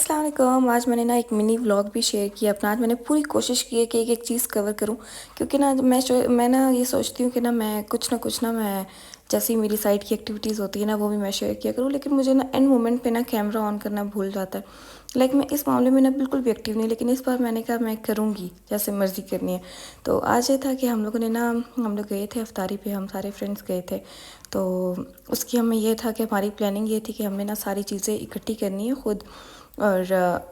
अस्सलाम वालेकुम। आज मैंने ना एक मिनी व्लॉग भी शेयर किया अपना। आज मैंने पूरी कोशिश की है कि एक-एक चीज़ कवर करूँ, क्योंकि ना मैं ना ये सोचती हूँ कि ना मैं कुछ ना मैं जैसी मेरी साइड की एक्टिविटीज़ होती है ना वो भी मैं शेयर किया करूँ, लेकिन मुझे ना एंड मोमेंट पे ना कैमरा ऑन करना भूल जाता है। लाइक मैं इस मामले में ना बिल्कुल भी एक्टिव नहीं, लेकिन इस बार मैंने कहा मैं करूँगी, जैसे मर्ज़ी करनी है। तो आज ये था कि हम लोग गए थे इफ्तारी पे, हम सारे फ्रेंड्स गए थे। तो उसकी हमें ये था कि हमारी प्लानिंग ये थी कि हमें ना सारी चीज़ें इकट्ठी करनी है खुद। और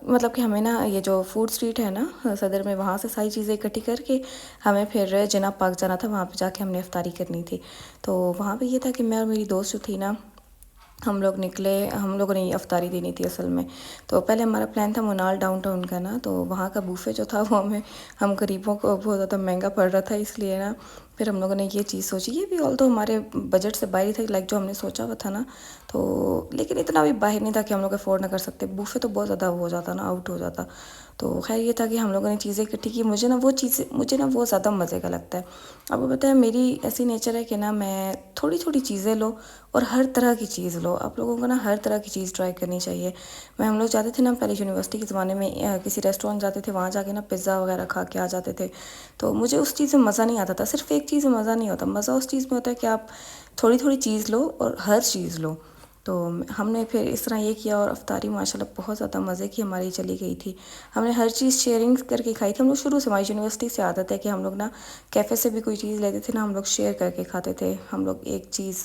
मतलब कि हमें ना ये जो फूड स्ट्रीट है ना सदर में, वहाँ से सारी चीज़ें इकट्ठी करके हमें फिर जिना पार्क जाना था, वहाँ पे जाके हमने इफ्तारी करनी थी। तो वहाँ पे ये था कि मैं और मेरी दोस्त जो थी ना, हम लोग निकले, हम लोगों ने अफ्तारी देनी थी असल में। तो पहले हमारा प्लान था मुनाल डाउनटाउन का ना, तो वहाँ का बूफ़े जो था वो हम गरीबों को बहुत ज़्यादा महंगा पड़ रहा था, इसलिए ना फिर हम लोगों ने ये चीज़ सोची। ये भी ऑल तो हमारे बजट से बाहर था, लाइक जो हमने सोचा हुआ था ना। तो लेकिन इतना भी बाहर नहीं था कि हम लोग अफोर्ड ना कर सकते, बूफ़े तो बहुत ज़्यादा हो जाता ना, आउट हो जाता। तो खैर ये था कि हम लोगों ने चीज़ें इकट्ठी की। मुझे ना वो ज़्यादा मज़े का लगता है। आपको पता है मेरी ऐसी नेचर है कि ना मैं थोड़ी थोड़ी चीज़ें लो और हर तरह की चीज़ लो। आप लोगों को ना हर तरह की चीज़ ट्राई करनी चाहिए। हम लोग जाते थे ना पहले यूनिवर्सिटी के ज़माने में, किसी रेस्टोरेंट जाते थे, वहाँ जाके ना पिज़्ज़ा वगैरह खा के आ जाते थे। तो मुझे उस चीज़ में मज़ा नहीं आता था। सिर्फ़ एक चीज़ में मज़ा नहीं होता, मज़ा उस चीज़ में होता है कि आप थोड़ी थोड़ी चीज़ लो और हर चीज़ लो। तो हमने फिर इस तरह ये किया और अफ्तारी माशाल्लाह बहुत ज़्यादा मज़े की हमारी चली गई थी। हमने हर चीज़ शेयरिंग करके खाई थी। हम लोग शुरू से, हमारी यूनिवर्सिटी से आदत है कि हम लोग ना कैफ़े से भी कोई चीज़ लेते थे ना, हम लोग शेयर करके खाते थे। हम लोग एक चीज़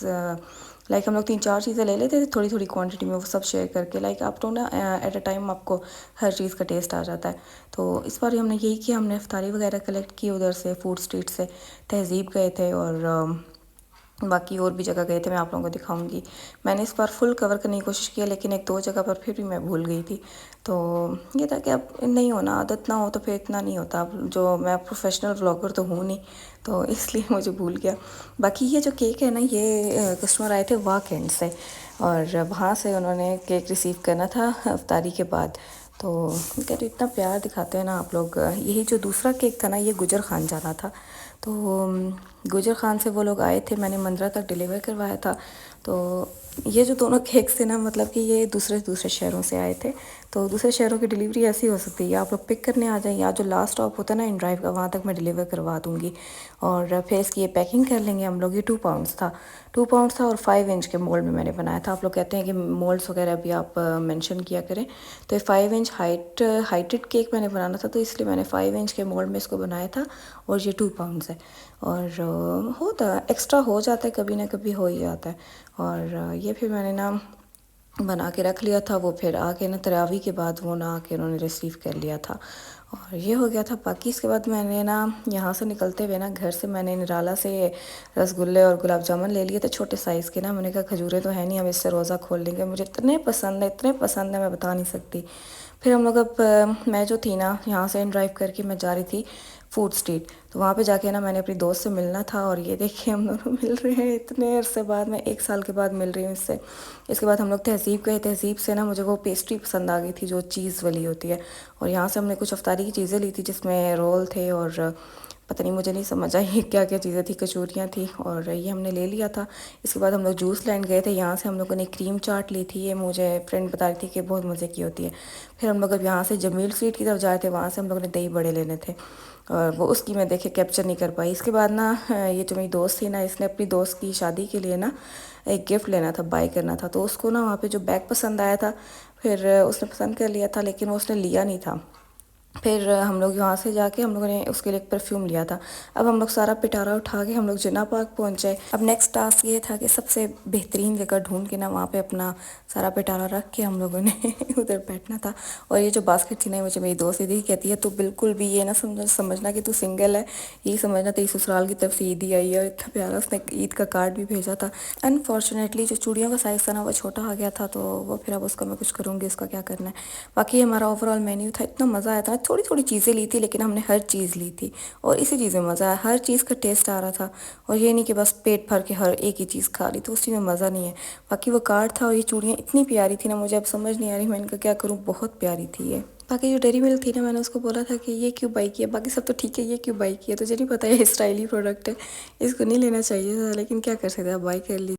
लाइक हम लोग 3-4 चीज़ें ले लेते थे थोड़ी थोड़ी क्वांटिटी में, वो सब शेयर करके। लाइक आप लोग ना एट अ टाइम आपको हर चीज़ का टेस्ट आ जाता है। तो इस बार हमने यही किया, हमने इफ्तारी वगैरह कलेक्ट की उधर से फूड स्ट्रीट से। तहज़ीब गए थे और बाकी और भी जगह गए थे, मैं आप लोगों को दिखाऊंगी। मैंने इस बार फुल कवर करने की कोशिश की, लेकिन एक दो जगह पर फिर भी मैं भूल गई थी। तो ये था कि अब नहीं होना, आदत ना हो तो फिर इतना नहीं होता। अब जो मैं प्रोफेशनल व्लॉगर तो हूँ नहीं, तो इसलिए मुझे भूल गया। बाकी ये जो केक है ना, ये कस्टमर आए थे वाक एंड से, और वहाँ से उन्होंने केक रिसीव करना था अफ्तारी के बाद। तो कह रहे इतना प्यार दिखाते हैं ना आप लोग। यही जो दूसरा केक था ना, ये गुजर खान जाना था। तो गुजर खान से वो लोग आए थे, मैंने मंदरा तक डिलीवर करवाया था। तो ये जो दोनों केक्स थे ना, मतलब कि ये दूसरे दूसरे शहरों से आए थे। तो दूसरे शहरों की डिलीवरी ऐसी हो सकती है, या आप लोग पिक करने आ जाएं, या जो लास्ट स्टॉप होता है ना इन ड्राइव का, वहाँ तक मैं डिलीवर करवा दूँगी। और फिर इसकी ये पैकिंग कर लेंगे हम लोग। ये 2 पाउंड्स था, 2 पाउंड्स था और 5 इंच के मोल्ड में मैंने बनाया था। आप लोग कहते हैं कि मोल्ड्स वगैरह भी आप मेंशन किया करें। तो ये 5 इंच हाइटेड केक मैंने बनाना था, तो इसलिए मैंने 5 इंच के मोल्ड में इसको बनाया था। और ये 2 पाउंड्स है। और होता एक्स्ट्रा हो जाता है, कभी ना कभी हो ही जाता है। और ये फिर मैंने ना बना के रख लिया था। वो फिर आके ना तरावी के बाद वो ना आके उन्होंने रिसीव कर लिया था, और ये हो गया था। बाकी इसके बाद मैंने ना यहाँ से निकलते हुए ना घर से मैंने निराला से रसगुल्ले और गुलाब जामुन ले लिए थे छोटे साइज़ के ना। मैंने कहा खजूरें तो है नहीं, हम इससे रोज़ा खोल लेंगे। मुझे इतने पसंद है, मैं बता नहीं सकती। फिर हम लोग अब मैं जो थी ना, यहाँ से ड्राइव करके मैं जा रही थी फूड स्ट्रीट। तो वहाँ पे जाके ना मैंने अपनी दोस्त से मिलना था, और ये देखिए हम दोनों मिल रहे हैं इतने अरसे बाद। मैं 1 साल के बाद मिल रही हूँ इससे। इसके बाद हम लोग तहज़ीब गए। तहज़ीब से ना मुझे वो पेस्ट्री पसंद आ गई थी जो चीज़ वाली होती है। और यहाँ से हमने कुछ अफ्तारी की चीज़ें ली थी, जिसमें रोल थे और पता नहीं, मुझे नहीं समझ आई क्या क्या चीज़ें थी, कचौरियाँ थी, और ये हमने ले लिया था। इसके बाद हम लोग जूस लैंड गए थे। यहाँ से हम लोगों ने क्रीम चाट ली थी, ये मुझे फ्रेंड बता रही थी कि बहुत मज़े की होती है। फिर हम लोग अब यहाँ से जमील स्वीट की तरफ जा रहे थे, वहाँ से हम लोगों ने दही बड़े लेने थे, और वो उसकी मैं देखे कैप्चर नहीं कर पाई। इसके बाद ना ये जो मेरी दोस्त थी ना, इसने अपनी दोस्त की शादी के लिए ना एक गिफ्ट लेना था, बाय करना था। तो उसको ना वहाँ पे जो बैग पसंद आया था, फिर उसने पसंद कर लिया था, लेकिन वो उसने लिया नहीं था। फिर हम लोग यहाँ से जाके हम लोगों ने उसके लिए एक परफ्यूम लिया था। अब हम लोग सारा पिटारा उठा के हम लोग जिना पार्क पहुँचे। अब नेक्स्ट टास्क ये था कि सबसे बेहतरीन जगह ढूंढ के ना वहाँ पे अपना सारा पिटारा रख के हम लोगों ने उधर बैठना था। और ये जो बास्केट थी ना, मुझे मेरी दोस्त दीदी कहती है तो बिल्कुल भी ये ना समझना कि तू सिंगल है, यही समझना तेरी ससुराल की तरफ से ईद ही आई है। और इतना प्यारा उसने ईद का कार्ड भी भेजा था। अनफॉर्चुनेटली जो चूड़ियों का साइज़ था ना, वो छोटा आ गया था, तो वो फिर अब उसका मैं कुछ करूँगी, उसका क्या करना है। बाकी हमारा ओवरऑल मेन्यू था, इतना मज़ा आया था। थोड़ी थोड़ी चीज़ें ली थी, लेकिन हमने हर चीज़ ली थी, और इसी चीज़ में मज़ा आया। हर चीज़ का टेस्ट आ रहा था, और ये नहीं कि बस पेट भर के हर एक ही चीज़ खा रही, तो उसी में मज़ा नहीं है। बाकी वो कार्ड था और ये चूड़ियाँ इतनी प्यारी थी ना, मुझे अब समझ नहीं आ रही मैं इनका क्या करूँ, बहुत प्यारी थी ये। बाकी जो डेयरी मिल्क थी ना, मैंने उसको बोला था कि ये क्यों बाई किया, बाकी सब तो ठीक है, ये क्यों बाई किया। तुझे नहीं पता ये स्टाइली प्रोडक्ट है, इसको नहीं लेना चाहिए था, लेकिन क्या कर सकते, आप बाई कर ली।